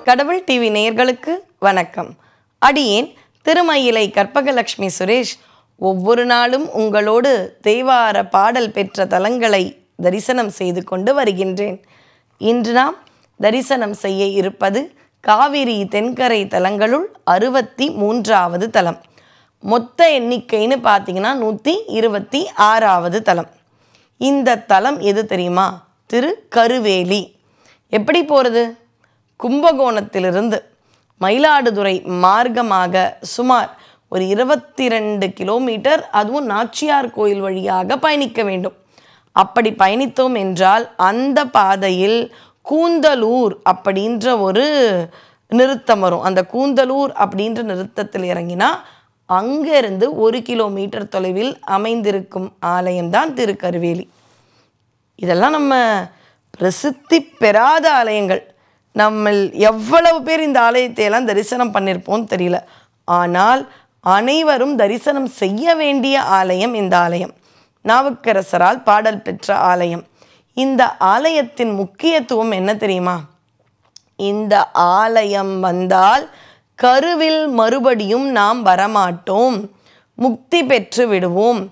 கடவுள் டிவி நேயர்களுக்கு வணக்கம். அடியேன் திருமயிலை கற்பகலட்சுமி சுரேஷ். ஒவ்வொரு நாளும் உங்களோடு தேவார பாடல் பெற்ற தலங்களை தரிசனம் செய்து கொண்டு வருகின்றேன். இன்று நாம் தரிசனம் செய்ய இருப்பது காவிரி தென்கரை தலங்களுள் 63வது தலம். மொத்த எண்ணிக்கைன்னு பார்த்தீங்கன்னா 126வது தலம். இந்த தலம் எது தெரியுமா? திரு கருவேலி. எப்படி போகிறது? கும்பகோணத்திலிருந்து மயிலாடுதுறை மார்க்கமாக சுமார் ஒரு 22 கிலோமீட்டர், அதுவும் நாச்சியார் கோயில் வழியாக பயணிக்க வேண்டும். அப்படி பயணித்தோம் என்றால் அந்த பாதையில் கூந்தலூர் அப்படின்ற ஒரு நிறுத்தம் வரும். அந்த கூந்தலூர் அப்படின்ற நிறுத்தத்தில் இறங்கினா அங்கிருந்து 1 கிலோமீட்டர் தொலைவில் அமைந்திருக்கும் ஆலயம்தான் திருக்கருவேலி. இதெல்லாம் நம்ம பிரசித்தி பெறாத ஆலயங்கள். நம்ம எவ்வளவு பேர் இந்த ஆலயத்தை எல்லாம் தரிசனம் பண்ணியிருப்போம் தெரியல. ஆனால் அனைவரும் தரிசனம் செய்ய வேண்டிய ஆலயம் இந்த ஆலயம். நாவுக்கரசரால் பாடல் பெற்ற ஆலயம். இந்த ஆலயத்தின் முக்கியத்துவம் என்ன தெரியுமா? இந்த ஆலயம் வந்தால் கருவில் மறுபடியும் நாம் வரமாட்டோம், முக்தி பெற்று விடுவோம்.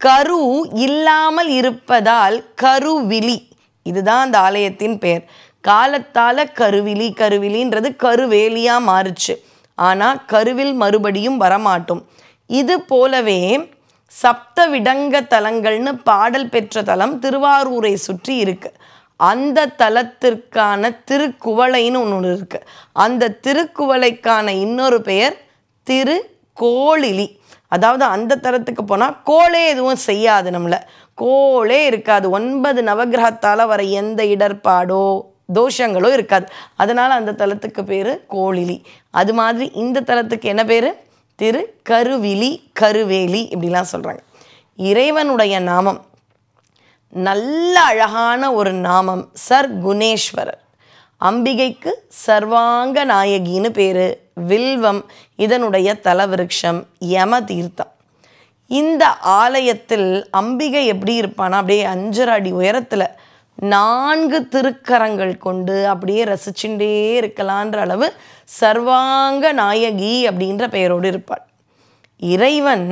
கரு இல்லாமல் இருப்பதால் கருவிழி, இதுதான் அந்த ஆலயத்தின் பெயர். காலத்தால் கருவிழின்றது கருவேலியாக மாறுச்சு. ஆனால் கருவில் மறுபடியும் வரமாட்டோம். இது போலவே சப்த விடங்க தலங்கள்னு பாடல் பெற்ற தலம் திருவாரூரை சுற்றி இருக்கு. அந்த தலத்திற்கான திருக்குவளைன்னு ஒன்று இருக்கு. அந்த திருக்குவளைக்கான இன்னொரு பெயர் திருக்கோளிலி. அதாவது அந்த தலத்துக்கு போனால் கோளே எதுவும் செய்யாது, நம்மளை கோளே இருக்காது. 9 நவகிரகத்தால் வர எந்த இடர்பாடோ தோஷங்களோ இருக்காது. அதனால் அந்த தலத்துக்கு பேர் கோளிலி. அது மாதிரி இந்த தலத்துக்கு என்ன பேர்? திரு கருவிழி, கருவேலி இப்படிலாம் சொல்கிறாங்க. இறைவனுடைய நாமம் நல்ல அழகான ஒரு நாமம், சர்க்குணேஸ்வரர். அம்பிகைக்கு சர்வாங்க நாயகின்னு பேர். வில்வம் இதனுடைய தலவிருட்சம். யம தீர்த்தம். இந்த ஆலயத்தில் அம்பிகை எப்படி இருப்பானா, அப்படியே 5 அடி உயரத்தில் 4 திருக்கரங்கள் கொண்டு அப்படியே ரசிச்சுட்டே இருக்கலான்ற அளவு சர்வாங்க நாயகி அப்படின்ற பெயரோடு இருப்பாள். இறைவன்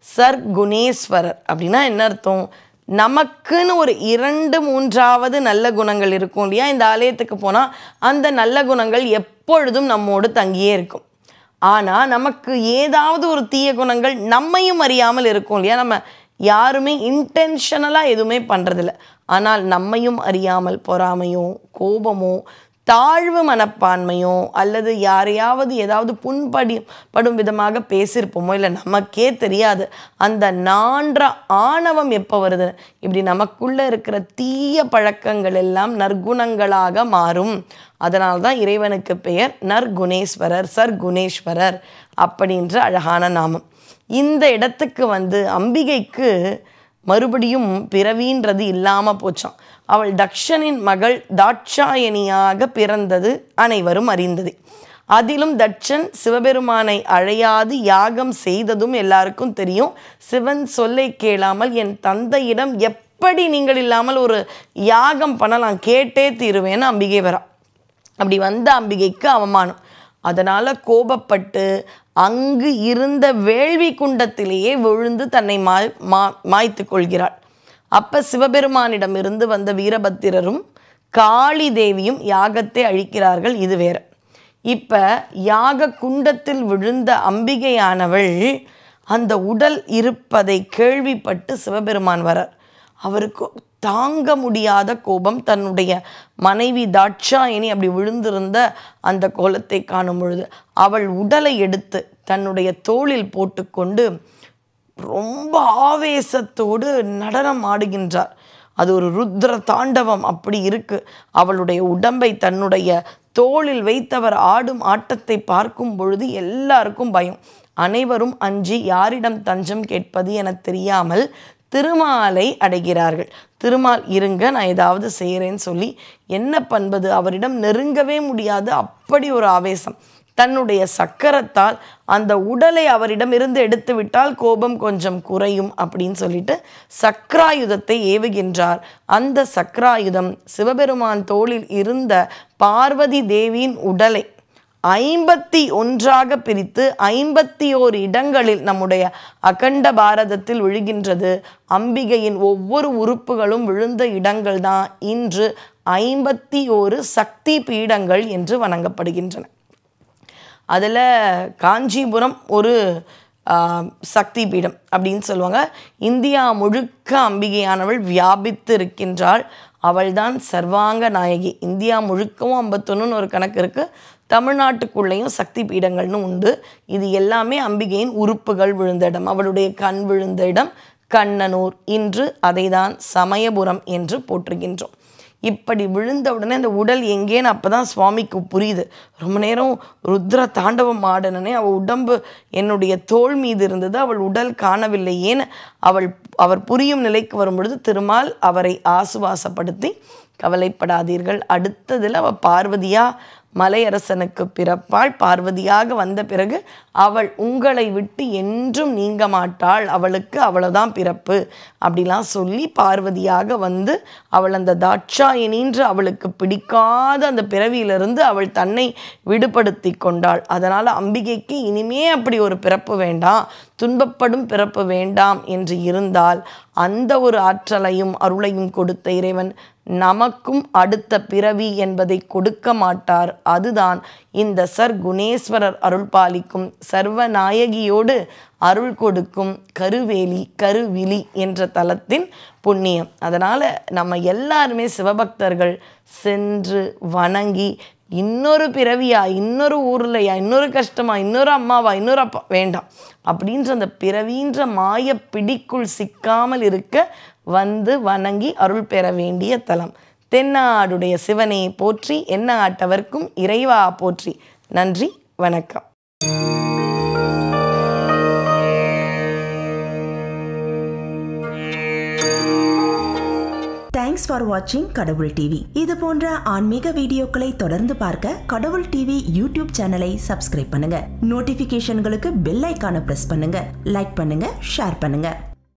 சர்க்குணேஸ்வரர் அப்படின்னா என்ன அர்த்தம்? நமக்குன்னு ஒரு 2-3வது நல்ல குணங்கள் இருக்கும் இல்லையா? இந்த ஆலயத்துக்கு போனால் அந்த நல்ல குணங்கள் எப்பொழுதும் நம்மோடு தங்கியே இருக்கும். ஆனால் நமக்கு ஏதாவது ஒரு தீய குணங்கள் நம்மையும் அறியாமல் இருக்கும் இல்லையா? நம்ம யாருமே இன்டென்ஷனலாக எதுவுமே பண்ணுறதில்ல. ஆனால் நம்மையும் அறியாமல் பொறாமையோ கோபமோ தாழ்வு மனப்பான்மையோ அல்லது யாரையாவது ஏதாவது புண்படும் விதமாக பேசியிருப்போமோ, இல்லை நமக்கே தெரியாது. அந்த நான்ற ஆணவம் எப்போ வருது? இப்படி நமக்குள்ளே இருக்கிற தீய பழக்கங்கள் எல்லாம் நற்குணங்களாக மாறும். அதனால்தான் இறைவனுக்கு பெயர் நற்குணேஸ்வரர், சர்க்குணேஸ்வரர் அப்படின்ற அழகான நாமம். இந்த இடத்துக்கு அம்பிகைக்கு மறுபடியும் பிறவின்றது இல்லாமல் போச்சான். அவள் தக்ஷனின் மகள் தாட்சாயணியாக பிறந்தது அனைவரும் அறிந்தது. அதிலும் தட்சன் சிவபெருமானை அழையாது யாகம் செய்ததும் எல்லாருக்கும் தெரியும். சிவன் சொல்லை கேளாமல் என் தந்தையிடம் எப்படி நீங்கள் இல்லாமல் ஒரு யாகம் பண்ணலாம், கேட்டே தீருவேன்னு அம்பிகை வரா. அப்படி வந்த அம்பிகைக்கு அவமானம். அதனால் கோபப்பட்டு அங்கு இருந்த வேள்வி குண்டத்திலேயே விழுந்து தன்னை மாய்த்து கொள்கிறாள். அப்போ சிவபெருமானிடமிருந்து வந்த வீரபத்திரரும் காளி தேவியும் யாகத்தை அழிக்கிறார்கள். இது வேற. இப்போ யாக குண்டத்தில் விழுந்த அம்பிகையானவள் அந்த உடல் இருப்பதை கேள்விப்பட்டு சிவபெருமான் வரார். அவருக்கு தாங்க முடியாத கோபம். தன்னுடைய மனைவி தாட்சாயணி அப்படி விழுந்திருந்த அந்த கோலத்தை காணும் பொழுது அவள் உடலை எடுத்து தன்னுடைய தோளில் போட்டுக்கொண்டு ரொம்ப ஆவேசத்தோடு நடனம் ஆடுகின்றார். அது ஒரு ருத்ர தாண்டவம் அப்படி இருக்கு. அவளுடைய உடம்பை தன்னுடைய தோளில் வைத்தவர் ஆடும் ஆட்டத்தை பார்க்கும் பொழுது எல்லாருக்கும் பயம். அனைவரும் அஞ்சி யாரிடம் தஞ்சம் கேட்பது என தெரியாமல் திருமாலை அடைகிறார்கள். திருமால் இருங்க, நான் ஏதாவது செய்கிறேன்னு சொல்லி என்ன பண்பது? அவரிடம் நெருங்கவே முடியாது. அப்படி ஒரு ஆவேசம். தன்னுடைய சக்கரத்தால் அந்த உடலை அவரிடமிருந்து எடுத்து விட்டால் கோபம் கொஞ்சம் குறையும் அப்படின்னு சொல்லிட்டு சக்ராயுதத்தை ஏவுகின்றார். அந்த சக்ராயுதம் சிவபெருமான் தோளில் இருந்த பார்வதி தேவியின் உடலை 51 பிரித்து 51 இடங்களில் நம்முடைய அகண்ட பாரதத்தில் விழுகின்றது. அம்பிகையின் ஒவ்வொரு உறுப்புகளும் விழுந்த இடங்கள் தான் இன்று 51 சக்தி பீடங்கள் என்று வணங்கப்படுகின்றன. அதில் காஞ்சிபுரம் ஒரு சக்தி பீடம் அப்படின்னு சொல்லுவாங்க. இந்தியா முழுக்க அம்பிகையானவள் வியாபித்து இருக்கின்றாள். அவள்தான் சர்வாங்க நாயகி. இந்தியா முழுக்கவும் 51 ஒரு கணக்கு இருக்குது. தமிழ்நாட்டுக்குள்ளேயும் சக்தி பீடங்கள்னு உண்டு. இது எல்லாமே அம்பிகையின் உறுப்புகள் விழுந்த இடம். அவளுடைய கண் விழுந்த இடம் கண்ணனூர். இன்று அதை தான் சமயபுரம் என்று போற்றுகின்றோம். இப்படி விழுந்த உடனே அந்த உடல் எங்கேன்னு அப்போ தான் சுவாமிக்கு புரியுது. ரொம்ப நேரம் ருத்ர தாண்டவம் ஆடனே அவள் உடம்பு என்னுடைய தோள் மீது இருந்தது, அவள் உடல் காணவில்லை. ஏன் அவர் புரியும் நிலைக்கு வரும்பொழுது திருமால் அவரை ஆசுவாசப்படுத்தி கவலைப்படாதீர்கள், அடுத்ததில் அவள் பார்வதியா மலையரசனுக்கு பிறப்பாள், பார்வதியாக வந்த பிறகு அவள் உங்களை விட்டு என்றும் நீங்க மாட்டாள், அவளுக்கு அவ்வளவுதான் பிறப்பு அப்படிலாம் சொல்லி பார்வதியாக வந்து அவள் அந்த தாட்சாயணின்று அவளுக்கு பிடிக்காத அந்த பிறவியிலிருந்து அவள் தன்னை விடுபடுத்தி கொண்டாள். அதனால் அம்பிகைக்கு இனிமே அப்படி ஒரு பிறப்பு வேண்டாம், துன்பப்படும் பிறப்பு வேண்டாம் என்று இருந்தால் அந்த ஒரு ஆற்றலையும் அருளையும் கொடுத்த இறைவன் நமக்கும் அடுத்த பிறவி என்பதை கொடுக்க மாட்டார். அதுதான் இந்த சர்க்குணேஸ்வரர் அருள் பாலிக்கும் சர்வநாயகியோடு அருள் கொடுக்கும் கருவிழி என்ற தலத்தின் புண்ணியம். அதனால் நம்ம எல்லாருமே சிவபக்தர்கள் சென்று வணங்கி இன்னொரு பிறவியா, இன்னொரு ஊர்லையா, இன்னொரு கஷ்டமா, இன்னொரு அம்மாவா, இன்னொரு அப்பா வேண்டாம் அப்படின்ற அந்த பிறவின்ற மாய பிடிக்குள் சிக்காமல் இருக்க வந்து வணங்கி அருள் பெற வேண்டிய தலம். தென்னாடுடைய சிவனை போற்றி, என்ன ஆட்டவர்க்கும் இறைவா போற்றி. நன்றி, வணக்கம். தேங்க்ஸ் ஃபார் வாட்சிங் கடவுள் டிவி. இது போன்ற ஆன்மீக வீடியோக்களை தொடர்ந்து பார்க்க கடவுள் டிவி யூடியூப் சேனலை சப்ஸ்கிரைப் பண்ணுங்க. நோட்டிபிகேஷன்களுக்கு பெல் ஐகானை பிரஸ் பண்ணுங்க. லைக் பண்ணுங்க, ஷேர் பண்ணுங்க.